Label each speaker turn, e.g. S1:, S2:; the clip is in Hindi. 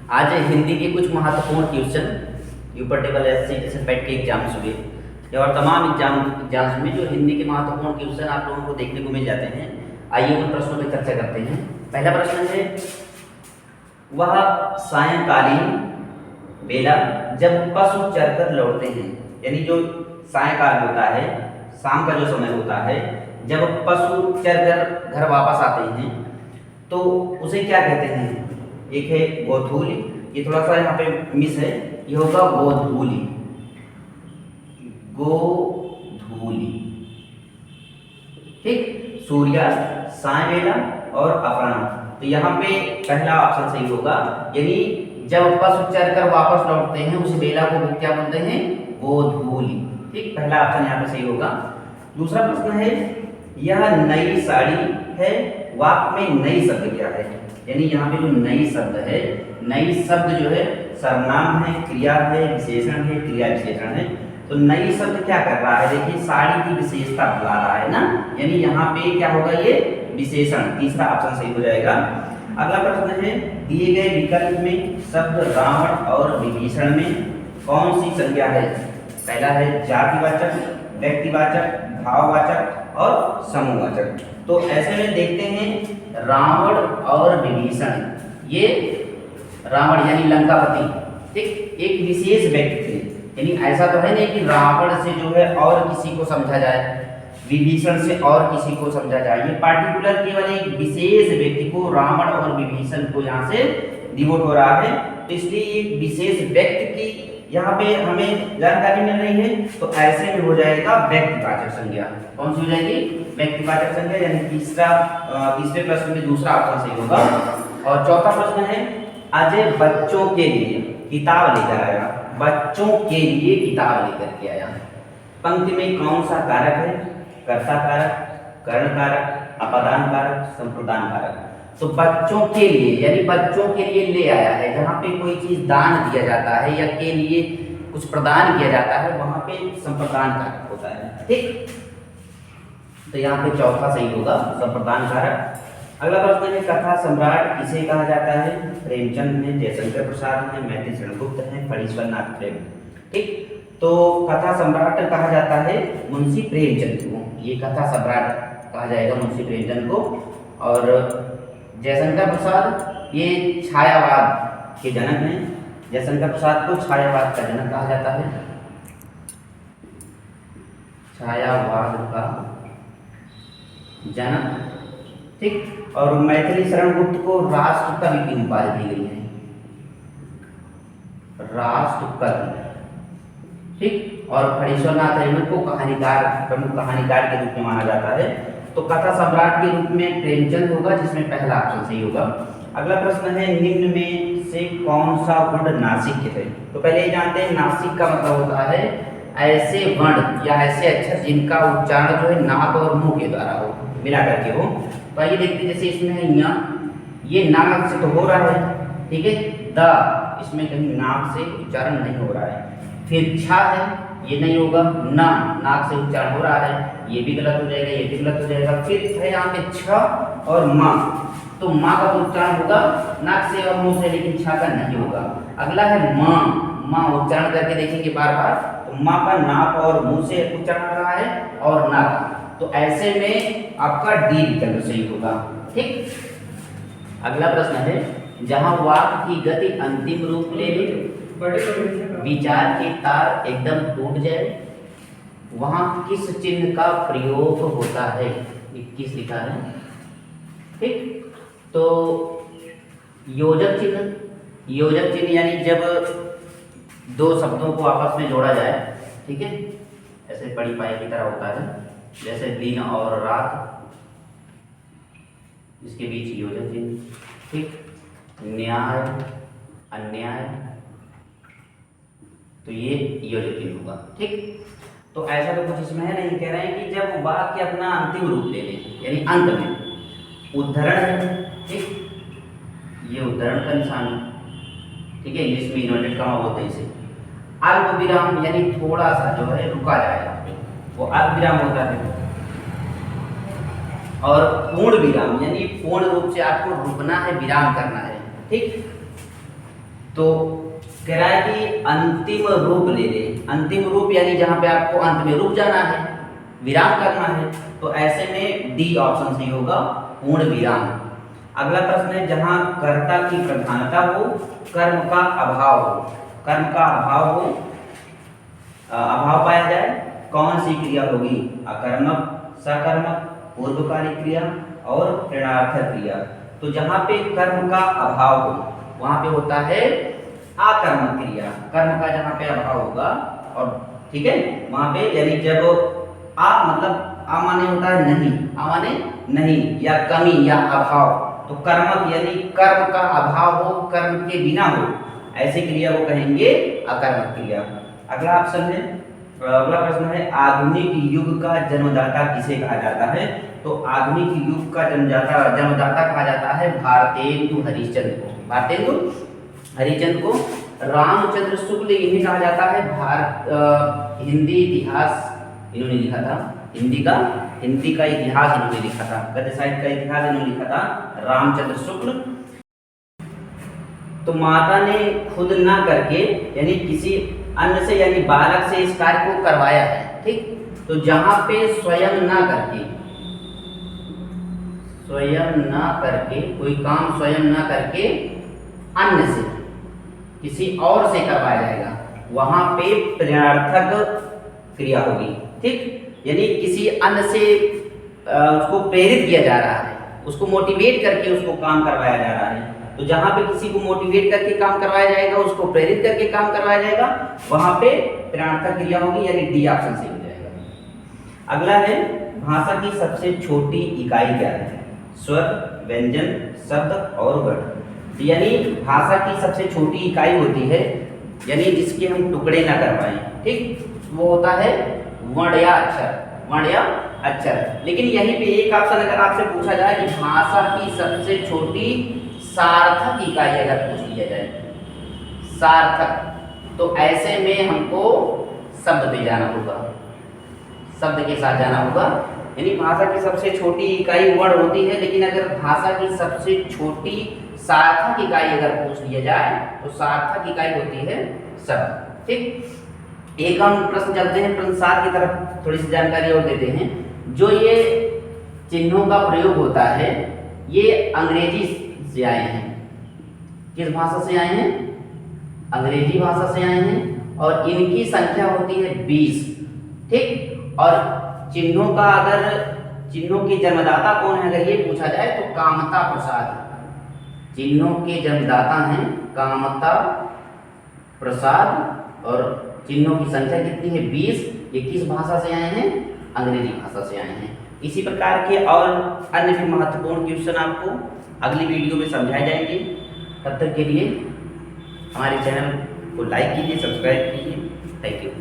S1: आज हिंदी के कुछ महत्वपूर्ण क्वेश्चन यूपर टेबल एससी पैट के एग्जाम्स हुए और तमाम एग्जाम्स में जो हिंदी के महत्वपूर्ण क्वेश्चन आप लोगों को देखने को मिल जाते हैं। आइए उन प्रश्नों पर चर्चा करते हैं। पहला प्रश्न है, वह सायंकालीन बेला जब पशु चरकर लौटते हैं, यानी जो सायंकाल होता है, शाम का जो समय होता है, जब पशु चरकर घर वापस आते हैं तो उसे क्या कहते हैं? एक है गोधूली, ये थोड़ा सा यहाँ पे मिस है, ये होगा गोधूली। गोधूली, ठीक। सूर्यास्त, साय बेला और अपराह्न, तो यहाँ पे पहला ऑप्शन सही होगा, यानी जब पशु चरकर वापस लौटते हैं उस बेला को वो क्या बोलते हैं? गोधूली, ठीक। पहला ऑप्शन यहाँ पे सही होगा। दूसरा प्रश्न है, यह नई साड़ी है, वाक्य में नई शब्द क्या है? यानी यहाँ पे जो नई शब्द है, नई शब्द जो है सर्वनाम है, क्रिया है, विशेषण है, क्रिया विशेषण है। तो नई शब्द क्या कर रहा है? देखिए साड़ी की विशेषता बता रहा है ना, यानी यहाँ पे क्या होगा? ये विशेषण। तीसरा ऑप्शन सही हो जाएगा। अगला प्रश्न है, दिए गए विकल्प में शब्द रावण और विभीषण में कौन सी संज्ञा है? पहला है जातिवाचक, व्यक्तिवाचक, भाववाचक और समूहवाचक। तो ऐसे में देखते हैं रावण और विभीषण, ये रावण यानी लंकापति, ठीक, एक विशेष व्यक्ति थे, यानी ऐसा तो है नहीं कि रावण से जो है और किसी को समझा जाए, विभीषण से और किसी को समझा जाए। ये पार्टिकुलर केवल एक विशेष व्यक्ति को, रावण और विभीषण को यहाँ से डिवोट हो रहा है, तो इसलिए एक विशेष व्यक्ति की यहाँ पे हमें जानकारी मिल रही है। तो ऐसे में हो जाएगा व्यक्तिवाचक संज्ञा। कौन सी हो जाएगी? व्यक्तिवाचक संज्ञा, यानी तीसरे प्रश्न में दूसरा ऑप्शन सही होगा। और चौथा प्रश्न है, अजय बच्चों के लिए किताब लेकर आया, बच्चों के लिए किताब लेकर के आया। पंक्ति में कौन सा कारक है? कर्ता कारक, कर्ण कारक, अपादान कारक, संप्रदान कारक। तो बच्चों के लिए यानी बच्चों के लिए ले आया है। जहाँ पे कोई चीज दान दिया जाता है या के लिए कुछ प्रदान किया जाता है, वहां पे संप्रदान कारक होता है, ठीक। तो यहाँ पे चौथा सही होगा, संप्रदान कारक। अगला प्रश्न है, कथा सम्राट किसे कहा जाता है? प्रेमचंद है, जयशंकर प्रसाद है, मैथिली शरण गुप्त है, फणीश्वर नाथ प्रेम, ठीक। तो कथा सम्राट कहा जाता है मुंशी प्रेमचंद को, ये कथा सम्राट कहा जाएगा मुंशी प्रेमचंद को। और जयशंकर प्रसाद ये छायावाद के जनक हैं, जयशंकर प्रसाद को छायावाद का जनक कहा जाता है, छायावाद का जनक, ठीक। और मैथिली शरण गुप्त को राष्ट्र कवि की उपाधि दी गई है, राष्ट्र कवि, ठीक। और फणीश्वर नाथ रेणु को कहानीकार, प्रमुख कहानीकार के रूप में माना जाता है। तो कथा सम्राट के रूप में प्रेमचंद होगा, जिसमें पहला ऑप्शन सही होगा। अगला प्रश्न है, निम्न में से कौन सा वर्ण नासिक है? तो पहले ये जानते हैं नासिक का मतलब होता है ऐसे वर्ण या ऐसे अक्षर जिनका उच्चारण जो है नाक और मुंह के द्वारा हो, मिला करके हो। तो आइए देखते हैं, जैसे इसमें है या, ये नाक से तो हो रहा है, ठीक है। द, इसमें कहीं नाक से उच्चारण नहीं हो रहा है। फिर छा है, ये नहीं होगा। ना, नाक से उच्चारण हो रहा है, ये भी गलत हो जाएगा, ये भी गलत हो जाएगा। फिर है यहाँ पे छ और माँ, तो माँ का तो उच्चारण होगा नाक से और मुंह से, लेकिन छा का नहीं होगा। अगला है माँ, माँ उच्चारण करके देखेंगे बार बार, तो माँ का नाक और मुंह से उच्चारण हो रहा है और नाक, तो ऐसे में आपका डी विकल्प सही होगा, ठीक। अगला प्रश्न है, जहाँ वाक्य की गति अंतिम रूप ले ले, विचार के तार एकदम टूट जाए, वहां किस चिन्ह का प्रयोग होता है? 21 लिखा है, ठीक। तो योजक चिन्ह, योजक चिन्ह यानी जब दो शब्दों को आपस में जोड़ा जाए, ठीक है, ऐसे पड़ी पाई की तरह होता है, जैसे दिन और रात, इसके बीच योजक चिन्ह, ठीक। न्याय, अन्याय, तो ये योजक चिन्ह होगा, ठीक। तो ऐसा तो कुछ इसमें है नहीं, कह रहे हैं कि जब वाक्य अपना अंतिम रूप ले ले, यानी अंत में। उद्धरण है, ठीक, ये उद्धरण का निशान है, ठीक है, इंग्लिश में इन्वर्टेड कॉमा बोलते हैं इसे। अल्प विराम यानी थोड़ा सा जो है रुका जाए, वो अल्प विराम होता है। और पूर्ण विराम यानी पूर्ण रूप से आपको रुकना है, विराम करना है, ठीक। तो कह रहा है कि अंतिम रूप ले ले। अंतिम रूप यानी जहाँ पे आपको अंत में रुक जाना है, विराम करना है, तो ऐसे में डी ऑप्शन सही होगा, पूर्ण विराम। अगला प्रश्न है जहाँ कर्ता की प्रधानता हो, कर्म का अभाव हो, कर्म का अभाव हो, अभाव पाया जाए, कौन सी क्रिया होगी? अकर्मक, सकर्मक, पूर्वकारी क्रिया और प्रेरणार्थक क्रिया। तो जहाँ पे कर्म का अभाव हो वहाँ पे होता है आकर्मक क्रिया। कर्म का जहाँ पे अभाव होगा, और ठीक है, वहाँ पे यानी जब आ मतलब आ माने होता है नहीं, आ माने नहीं या कमी या अभाव, तो कर्मक यानी कर्म का अभाव हो, कर्म के बिना हो, ऐसी क्रिया को कहेंगे अकर्मक क्रिया। अगला ऑप्शन है, अगला प्रश्न है आधुनिक युग का जन्मदाता किसे कहा जाता है? तो आधुनिक युग का जन्मदाता कहा जाता है भारतेंदु हरिश्चंद्र को। भारतेंदु हरिश्चंद्र को। रामचंद्र शुक्ल इन्हें कहा जाता है हिंदी इतिहास इन्होंने लिखा था, हिंदी का इतिहास इन्होंने लिखा था, गद्य साहित्य का इतिहास इन्होंने लिखा था, रामचंद्र शुक्ल। तो माता ने खुद ना करके यानी किसी अन्य से यानी बालक से इस कार्य को करवाया है, ठीक। तो जहां पे स्वयं ना करके कोई काम स्वयं ना करके अन्य से किसी और से करवाया जाएगा, वहां पे प्रेरणार्थक क्रिया होगी, ठीक। यानी किसी अन्य से उसको प्रेरित किया जा रहा है, उसको मोटिवेट करके उसको काम करवाया जा रहा है। तो जहां पे किसी को मोटिवेट करके काम करवाया जाएगा, उसको प्रेरित करके काम करवाया जाएगा, वहां पे प्रेरणार्थक क्रिया होगी, यानी डी ऑप्शन सही हो जाएगा। अगला है भाषा की सबसे छोटी इकाई क्या है? स्वर, व्यंजन, शब्द और वर्ण। यानी भाषा की सबसे छोटी इकाई होती है, यानी जिसके हम टुकड़े ना कर पाए, ठीक, वो होता है वर्ण या अक्षर, वर्ण या अक्षर। लेकिन यहीं पे एक ऑप्शन अगर आपसे पूछा जाए कि भाषा की सबसे छोटी सार्थक इकाई अगर पूछ लिया जाए, सार्थक, तो ऐसे में हमको शब्द पे जाना होगा, शब्द के साथ जाना होगा। यानी भाषा की सबसे छोटी इकाई वर्ण होती है, लेकिन अगर भाषा की सबसे छोटी सार्थक इकाई अगर पूछ लिया जाए तो सार्थक इकाई होती है शब्द, ठीक। एक हम प्रश्न चलते हैं, प्रश्न 7 की तरफ थोड़ी सी जानकारी और देते हैं। जो ये चिन्हों का प्रयोग होता है ये अंग्रेजी से आए हैं। किस भाषा से आए हैं? अंग्रेजी भाषा से आए हैं, और इनकी संख्या होती है 20, ठीक। और चिन्हों के जन्मदाता कौन है अगर ये पूछा जाए तो कामता प्रसाद, चिन्हों के जन्मदाता हैं कामता प्रसाद, और चिन्हों की संख्या कितनी है? 20। ये किस भाषा से आए हैं? अंग्रेजी भाषा से आए हैं। इसी प्रकार के और अन्य भी महत्वपूर्ण क्वेश्चन आपको अगली वीडियो में समझाए जाएंगे। तब तक के लिए हमारे चैनल को लाइक कीजिए, सब्सक्राइब कीजिए। Thank you.